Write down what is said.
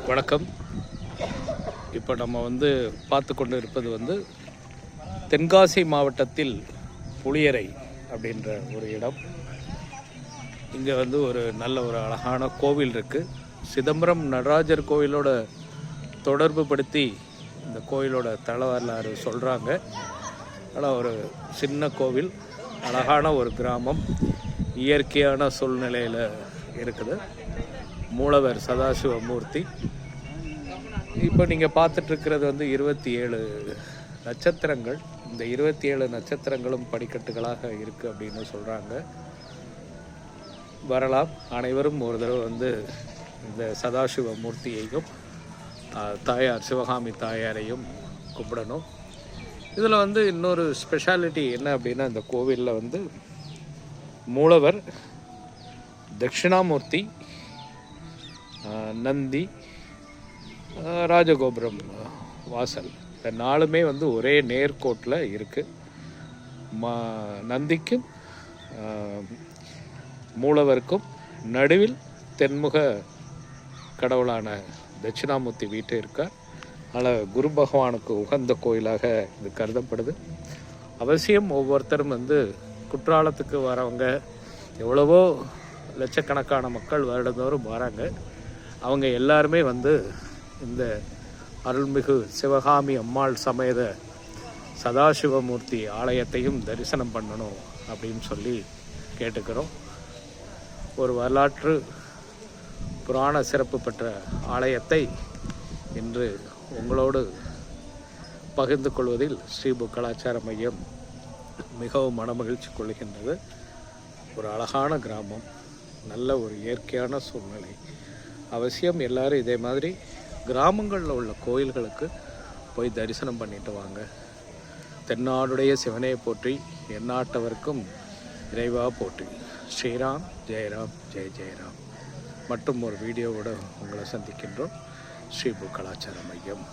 வணக்கம். இப்போ நம்ம பார்த்து கொண்டு இருப்பது தென்காசி மாவட்டத்தில் புளியரை அப்படின்ற ஒரு இடம். இங்கே ஒரு நல்ல ஒரு அழகான கோவில் இருக்குது. சிதம்பரம் நடராஜர் கோவிலோட தொடர்பு படுத்தி இந்த கோவிலோட தல வரலாறு சொல்கிறாங்க. ஆனால் ஒரு சின்ன கோவில், அழகான ஒரு கிராமம், இயற்கையான சூழ்நிலையில் இருக்குது. மூலவர் சதாசிவமூர்த்தி. இப்போ நீங்கள் பார்த்துட்ருக்கிறது 27 நட்சத்திரங்கள். இந்த 27 நட்சத்திரங்களும் படிக்கட்டுகளாக இருக்குது அப்படின்னு சொல்கிறாங்க. வரலாம், அனைவரும் ஒரு தடவை இந்த சதாசிவமூர்த்தியையும் தாயார் சிவகாமி தாயாரையும் கும்பிடணும். இதில் இன்னொரு ஸ்பெஷாலிட்டி என்ன அப்படின்னா, இந்த கோவிலில் மூலவர், தட்சிணாமூர்த்தி, நந்தி, ராஜகோபுரம் வாசல், இந்த நாலுமே ஒரே நேர்கோட்டில் இருக்குது. நந்திக்கும் மூலவருக்கும் நடுவில் தென்முக கடவுளான தட்சிணாமூர்த்தி வீட்டு இருக்கார். அதனால் குரு பகவானுக்கு உகந்த கோயிலாக இது கருதப்படுது. அவசியம் ஒவ்வொருத்தரும் குற்றாலத்துக்கு வரவங்க, எவ்வளவோ லட்சக்கணக்கான மக்கள் வருடந்தோறும் வராங்க. அவங்க எல்லாருமே இந்த அருள்மிகு சிவகாமி அம்மாள் சமேத சதாசிவமூர்த்தி ஆலயத்தையும் தரிசனம் பண்ணணும் அப்படின்னு சொல்லி கேட்டுக்கிறோம். ஒரு வரலாற்று புராண சிறப்பு பெற்ற ஆலயத்தை இன்று உங்களோடு பகிர்ந்து கொள்வதில் ஸ்ரீபு கலாச்சார மையம் மிகவும் மனமகிழ்ச்சி கொள்கின்றது. ஒரு அழகான கிராமம், நல்ல ஒரு இயற்கையான சூழ்நிலை. அவசியம் எல்லாரும் இதே மாதிரி கிராமங்களில் உள்ள கோயில்களுக்கு போய் தரிசனம் பண்ணிட்டு வாங்க. தென்னாடுடைய சிவனையை போற்றி, எந்நாட்டவருக்கும் இறைவா போற்றி. ஸ்ரீராம் ஜெயராம் ஜெய ஜெயராம். மற்றும் ஒரு வீடியோவோடு உங்களை சந்திக்கின்றோம். ஸ்ரீபு கலாச்சார மையம்.